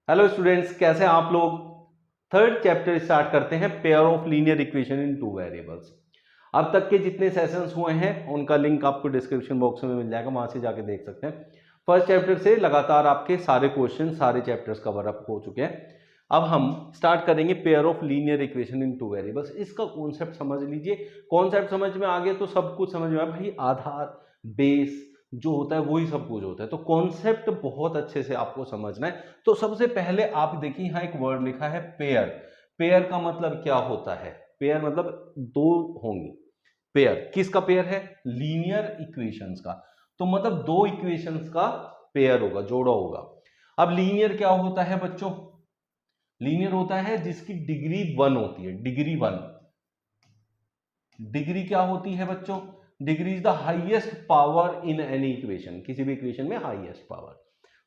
Hello students, कैसे हैं आप लोग। थर्ड चैप्टर स्टार्ट करते हैं, pair of linear equation in two variables. अब तक के जितने सेशंस हुए हैं उनका लिंक आपको डिस्क्रिप्शन बॉक्स में मिल जाएगा, वहां से जाके देख सकते हैं। फर्स्ट चैप्टर से लगातार आपके सारे क्वेश्चन सारे चैप्टर्स कवर अप हो चुके हैं। अब हम स्टार्ट करेंगे pair of linear equation in two variables. इसका कॉन्सेप्ट समझ लीजिए। कॉन्सेप्ट समझ में आ गया तो सब कुछ समझ में आया भाई। आधार बेस जो होता है वही सब कुछ होता है, तो कॉन्सेप्ट बहुत अच्छे से आपको समझना है। तो सबसे पहले आप देखिए, यहां एक वर्ड लिखा है पेयर। पेयर का मतलब क्या होता है? पेयर मतलब दो होंगी। पेयर किसका पेयर है? लीनियर इक्वेशंस का। तो मतलब दो इक्वेशंस का पेयर होगा, जोड़ा होगा। अब लीनियर क्या होता है बच्चों? लीनियर होता है जिसकी डिग्री 1 होती है। डिग्री 1। डिग्री क्या होती है बच्चों? Degree is the highest power in any equation. किसी भी इक्वेशन में हाईएस्ट पावर,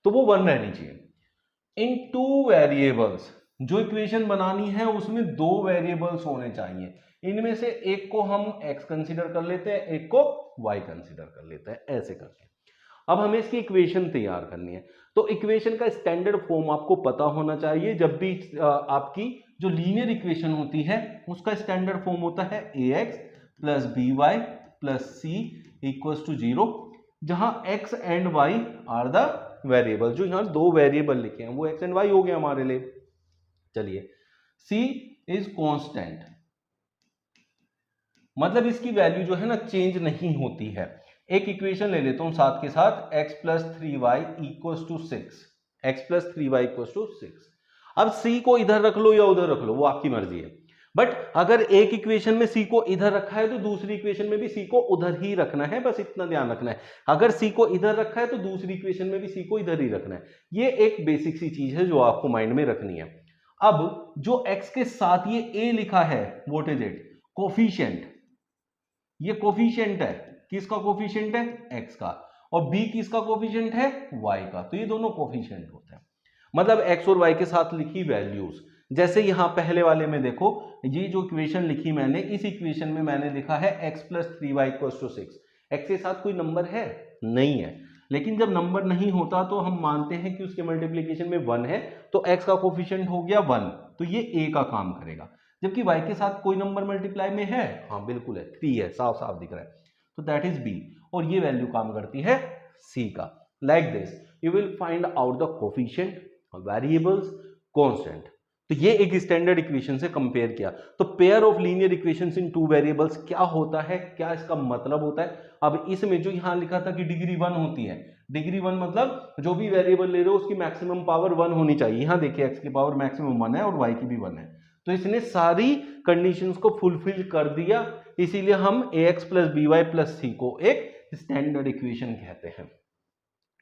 तो वो 1 रहनी चाहिए। इन टू वेरिएबल्स, जो इक्वेशन बनानी है उसमें दो वेरिएबल्स होने चाहिए। इनमें से एक को हम x कंसीडर कर लेते हैं, एक को y कंसीडर कर लेते हैं, ऐसे करके। अब हमें इसकी इक्वेशन तैयार करनी है। तो इक्वेशन का स्टैंडर्ड फॉर्म आपको पता होना चाहिए। जब भी आपकी जो लीनियर इक्वेशन होती है उसका स्टैंडर्ड फॉर्म होता है ax plus B Y plus C equals to 0, जहां x and y are the variable. जो यहां दो वेरिएबल लिखे हैं वो x एंड y हो गया हमारे लिए। चलिए, c इज कांस्टेंट, मतलब इसकी वैल्यू जो है ना चेंज नहीं होती है। एक इक्वेशन ले लेता हूं साथ के साथ, x plus 3y equals to 6। x plus 3y equals to 6। अब c को इधर रख लो या उधर रख लो, वो आपकी मर्जी है। बट अगर एक इक्वेशन में c को इधर रखा है तो दूसरी इक्वेशन में भी c को उधर ही रखना है, बस इतना ध्यान रखना है। अगर c को इधर रखा है तो दूसरी इक्वेशन में भी c को इधर ही रखना है। ये एक बेसिक सी चीज है जो आपको माइंड में रखनी है। अब जो x के साथ ये a लिखा है, व्हाट इज इट? कोफिशिएंट। ये कोफिशिएंट है, किसका कोफिशिएंट है? x का। और b किसका कोफिशिएंट है? y का। तो ये दोनों कोफिशिएंट होते हैं, मतलब x और y के साथ लिखी वैल्यूज। जैसे यहां पहले वाले में देखो, ये जो इक्वेशन लिखी मैंने, इस इक्वेशन में मैंने लिखा है x plus 3y equals to 6। x के साथ कोई नंबर है? नहीं है। लेकिन जब नंबर नहीं होता तो हम मानते हैं कि उसके मल्टीप्लीकेशन में 1 है, तो x का कोफिशिएंट हो गया 1, तो ये a का काम करेगा। जबकि y के साथ कोई नंबर मल्टीप्लाई में है, हाँ बिल्कुल है, 3 है, साफ साफ दिख रहा है, तो दैट इज b। और ये वैल्यू काम करती है c का। Like this you will find out the coefficient, variables, constant. तो ये एक स्टैंडर्ड इक्वेशन से कंपेयर किया। तो pair of linear equations in two variables क्या होता है, क्या इसका मतलब होता है? अब इसमें जो यहां लिखा था कि डिग्री 1 होती है, डिग्री 1 मतलब जो भी वेरिएबल ले रहे हो उसकी मैक्सिमम पावर 1 होनी चाहिए। यहां देखिए x की पावर मैक्सिमम 1 है और y की भी 1 है, तो इसने सारी कंडीशंस को फुलफिल कर दिया। इसीलिए हम ax plus B Y plus C को एक स्टैंडर्ड इक्वेशन कहते हैं।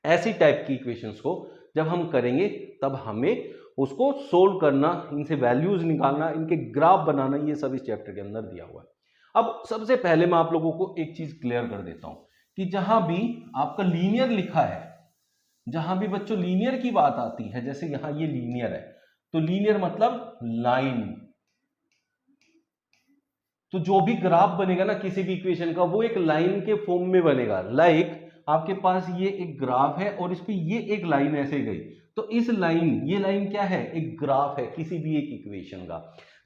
ऐसी टाइप की इक्वेशंस को जब हम करेंगे तब हमें उसको सोल्व करना, इनसे वैल्यूज निकालना, इनके ग्राफ बनाना, ये सब इस चैप्टर के अंदर दिया हुआ है। अब सबसे पहले मैं आप लोगों को एक चीज क्लियर कर देता हूं कि जहां भी आपका लीनियर लिखा है, जहां भी बच्चों लीनियर की बात आती है, जैसे यहां ये लीनियर है, तो लीनियर मतलब लाइन। तो जो भी ग्राफ बनेगा ना किसी भी इक्वेशन का, वो एक लाइन के फॉर्म में बनेगा। लाइक आपके पास ये एक ग्राफ है और इस पे ये एक लाइन ऐसे गई, तो इस लाइन, ये लाइन क्या है? एक ग्राफ है किसी भी एक इक्वेशन का।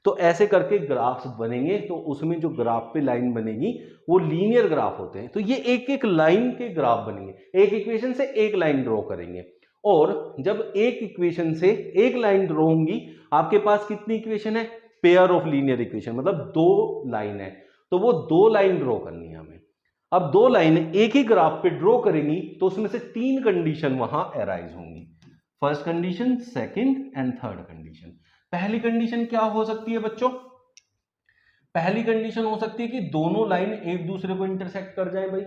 तो ऐसे करके ग्राफ्स बनेंगे, तो उसमें जो ग्राफ पे लाइन बनेगी वो लीनियर ग्राफ होते हैं। तो ये एक एक लाइन के ग्राफ बनेंगे, एक इक्वेशन से एक लाइन ड्रॉ करेंगे। और जब एक इक्वेशन से एक लाइन ड्रॉ होंगी, आपके पास कितनी इक्वेशन है? पेयर ऑफ लीनियर इक्वेशन, मतलब दो लाइन है, तो वो दो लाइन ड्रॉ करनी है हमें। अब दो लाइन एक ही ग्राफ पे ड्रॉ करेंगी तो उसमें से तीन कंडीशन वहां अराइज होंगी। First condition, second and third condition. पहली कंडीशन क्या हो सकती है बच्चों? पहली कंडीशन हो सकती है कि दोनों लाइन एक दूसरे को इंटरसेक्ट कर जाए भाई।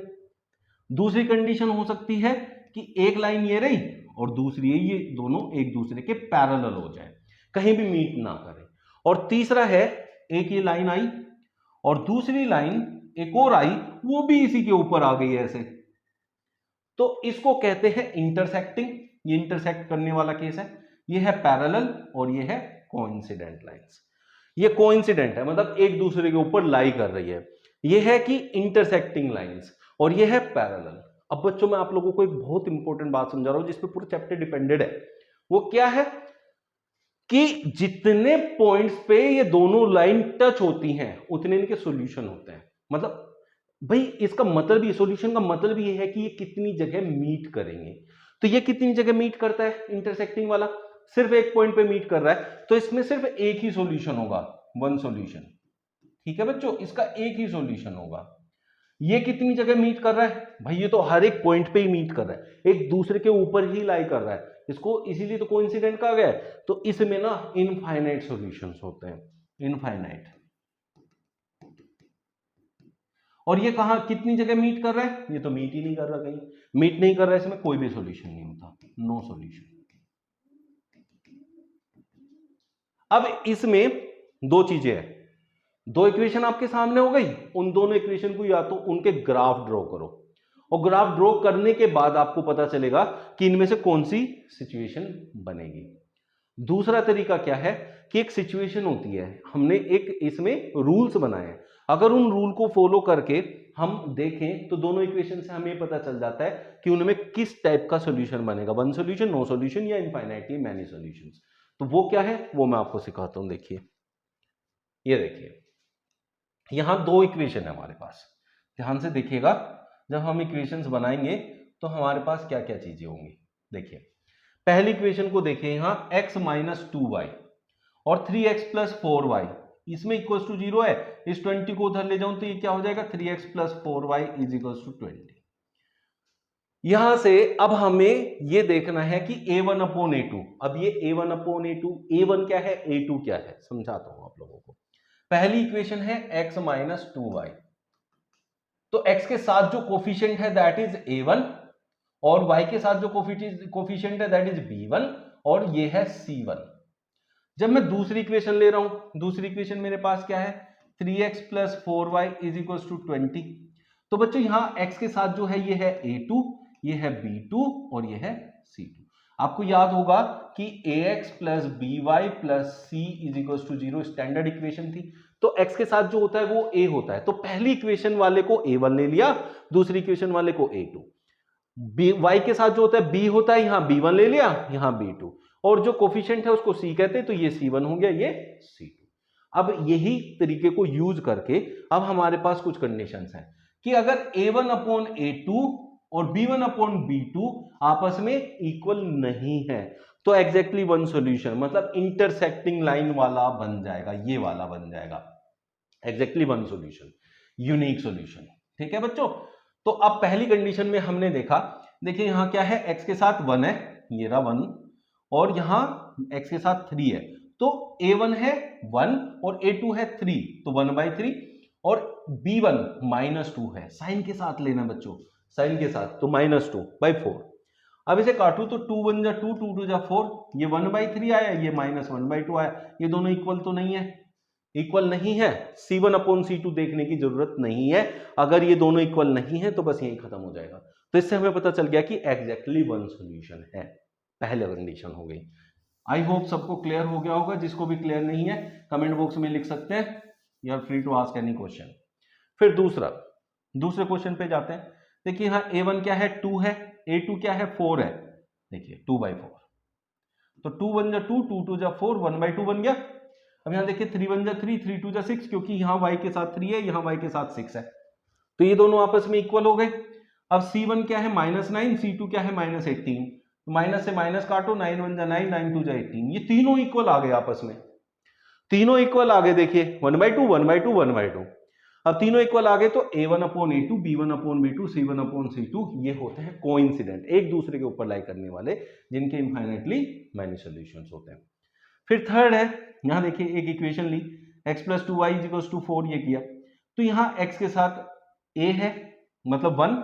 दूसरी कंडीशन हो सकती है कि एक लाइन ये रही और दूसरी ये दोनों एक दूसरे के पैरेलल हो जाए, कहीं भी मीट ना करें। और तीसरा है, एक ये लाइन आई और दूसरी लाइन एक और आई, वो भी इसी के ऊपर आ गई ऐसे, तो इसको कहते हैं इंटरसेक्टिंग। ये इंटरसेक्ट करने वाला केस है। ये है पैरेलल और ये है कोइंसिडेंट लाइंस। ये कोइंसिडेंट है मतलब एक दूसरे के ऊपर लाई कर रही है। ये है कि इंटरसेक्टिंग लाइंस, और ये है पैरेलल। अब बच्चों मैं आप लोगों को एक बहुत इंपॉर्टेंट बात समझा रहा हूं जिसपे पूरा चैप्टर डिपेंडेड है। वो क्या है? कि जितने पॉइंट्स पे ये दोनों लाइन टच होती हैं उतने इनके सॉल्यूशन होते हैं। मतलब भाई इसका मतलब ये सॉल्यूशन का मतलब ये है कि ये कितनी जगह मीट करेंगे। तो ये कितनी जगह मीट करता है, इंटरसेक्टिंग वाला सिर्फ एक पॉइंट पे मीट कर रहा है, तो इसमें सिर्फ एक ही सॉल्यूशन होगा, वन सॉल्यूशन। ठीक है बच्चों, इसका एक ही सॉल्यूशन होगा। ये कितनी जगह मीट कर रहा है भाई, ये तो हर एक पॉइंट पे ही मीट कर रहा है, एक दूसरे के ऊपर ही लाई कर रहा है, इसको इसीलिए तो कोइंसिडेंट कहा गया है। तो इसमें ना इनफाइनाइट सॉल्यूशंस होते हैं, इनफाइनाइट। और ये कहां कितनी जगह मीट कर रहा है, ये तो मीट ही नहीं कर रहा, कहीं मीट नहीं कर रहा है, इसमें कोई भी सॉल्यूशन नहीं होता, नो सॉल्यूशन। अब इसमें दो चीजें हैं, दो इक्वेशन आपके सामने हो गई, उन दोनों इक्वेशन को या तो उनके ग्राफ ड्रॉ करो, और ग्राफ ड्रॉ करने के बाद आपको पता चलेगा कि इनमें से कौन सी सिचुएशन बनेगी। दूसरा तरीका क्या है कि एक सिचुएशन होती है, हमने एक इसमें रूल्स बनाए हैं, अगर उन रूल को फॉलो करके हम देखें तो दोनों इक्वेशन से हमें पता चल जाता है कि उनमें किस टाइप का सॉल्यूशन बनेगा, वन सॉल्यूशन, नो सॉल्यूशन या इनफाइनाइटली मैनी सॉल्यूशंस। तो वो क्या है वो मैं आपको सिखाता हूं। देखिए, ये देखिए यहां दो इक्वेशन है हमारे पास, ध्यान से देखिएगा, जब हम इक्वेशंस बनाएंगे तो हमारे पास क्या क्या चीजें होंगी। देखिए पहली इक्वेशन को देखिए, यहां x माइनस 2y और 3x प्लस 4y, इसमें इक्वल्स टू 0 है, इस 20 को उधर ले जाऊं तो ये क्या हो जाएगा, 3x plus 4y is equals to 20। यहां से अब हमें ये देखना है कि a1 अपॉन a2, अब ये a1 अपॉन a2, a1 क्या है a2 क्या है, समझाता हूं आप लोगों को। पहली इक्वेशन है x माइनस 2y, तो x के साथ जो कोफिशिएंट है दैट इज a1, और y के साथ जो कोफिशिएंट है दैट इज b1, और ये है c1। जब मैं दूसरी इक्वेशन ले रहा हूं, दूसरी इक्वेशन मेरे पास क्या है, 3x plus 4y is equal to 20। तो बच्चों यहां x के साथ जो है ये है a2, ये है b2 और ये है c2। आपको याद होगा कि ax plus by plus c is equal to 0 standard equation थी, तो x के साथ जो होता है वो a होता है, तो पहली इक्वेशन वाले को a1 ले लिया, दूसरी इक्वेशन वाले को a2। y के साथ जो होता है b होता है, यहां b1 ले लिया, यहां b2, और जो कोफिशिएंट है उसको c कहते हैं, तो ये c1 हो गया, ये c2। अब यही तरीके को यूज करके अब हमारे पास कुछ कंडीशंस हैं कि अगर a1 अपॉन a2 और b1 अपॉन b2 आपस में इक्वल नहीं है तो एग्जैक्टली वन सॉल्यूशन, मतलब इंटरसेक्टिंग लाइन वाला बन जाएगा, ये वाला बन जाएगा exactly one solution, unique solution. ठीक है बच्चों, तो अब पहली कंडीशन में हमने देखा, देखिए यहां क्या है, x के साथ 1 है, ये रहा 1, और यहां x के साथ 3 है, तो a1 है 1 और a2 है 3, तो 1/3, और b1 -2 है, साइन के साथ लेना बच्चों, साइन के साथ, तो -2/4। अब इसे काटू तो 2 1 जा 2, 2 2 जा 4, ये 1/3 आया, ये -1/2 आया, ये दोनों इक्वल तो नहीं है, इक्वल नहीं है, C1 अपॉन C2 देखने की जरूरत नहीं है, अगर ये दोनों इक्वल नहीं है तो बस यही खत्म हो जाएगा। तो इससे हमें पता चल गया कि एग्जैक्टली वन सॉल्यूशन है, पहले कंडीशन हो गई। आई होप सबको क्लियर हो गया होगा, जिसको भी क्लियर नहीं है कमेंट बॉक्स में लिख सकते हैं, you are free to ask any question. फिर दूसरे क्वेश्चन पे जाते हैं। देखिए यहाँ a1 क्या है 2 है, a2 क्या है 4 है, देखिए 2/4, तो 2 1 जा 2, 2 2 जा 4, 1/2 बन गया। अब यहां देखिए 3 1 जा 3, 3 2 जा 6, क्योंकि यहां y के साथ 3 है, यहां y के साथ 6 है, तो ये दोनों आपस में इक्वल हो गए। अब c1 क्या है -9, c2 क्या है -18, तो माइनस से माइनस काटो, 9 1 जा 9, 9 2 जा 18, ये तीनों इक्वल आ गए आपस में, तीनों इक्वल आ गए। देखिए 1/2 1/2 1/2, अब तीनों इक्वल आ गए, तो a1 upon a2, b1 upon b2, c1 upon c2 ये होते हैं कोइंसिडेंट, एक दूसरे के ऊपर लाई करने वाले, जिनके इनफाइनाइटली मैनी सॉल्यूशंस होते हैं। फिर थर्ड है, यहां देखिए एक इक्वेशन ली, x plus 2y is equal to 4, ये किया, तो यहां x के साथ a है मतलब 1,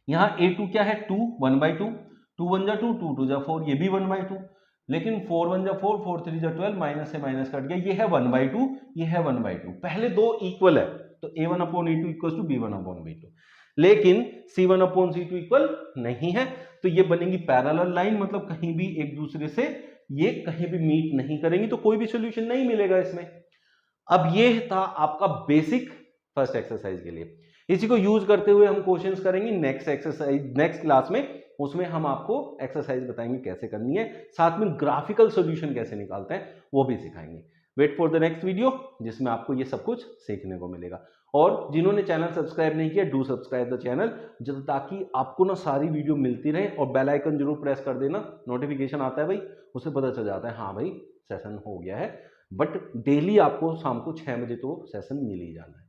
यहां a2 क्या है 2, 1/2, 2 1 जा 2, 2 2 जा 4, ये भी 1/2, लेकिन 4 1 जा 4, 4 3 जा 12, माइनस से माइनस कट गया, ये है 1/2, ये है 1/2, पहले दो इक्वल है, तो a1 upon a2 equal to b1 upon b2, लेकिन c1 अपॉन c2 इक्वल नहीं है, तो ये बनेगी पैरेलल लाइन, मतलब कहीं भी एक दूसरे से ये कहीं भी मीट नहीं करेंगी, तो कोई भी सॉल्यूशन नहीं मिलेगा इसमें। अब ये था आपका बेसिक फर्स्ट एक्सरसाइज के लिए, इसी को यूज करते हुए हम क्वेश्चंस करेंगे नेक्स्ट एक्सरसाइज, नेक्स्ट क्लास में उसमें हम आपको एक्सरसाइज बताएंगे कैसे करनी है, साथ में ग्राफिकल सॉल्यूशन कैसे निकालते हैं वो भी सिखाएंगे। Wait for the next video जिसमें आपको ये सब कुछ सीखने को मिलेगा। और जिन्होंने चैनल सब्सक्राइब नहीं किया, डू सब्सक्राइब द चैनल, ताकि आपको ना सारी वीडियो मिलती रहे। और बेल आइकन जरूर प्रेस कर देना, नोटिफिकेशन आता है भाई, उससे पता चल जाता है हाँ भाई सेशन हो गया है। बट डेली आपको शाम को 6 बजे तो सेशन मिल ही जाना है।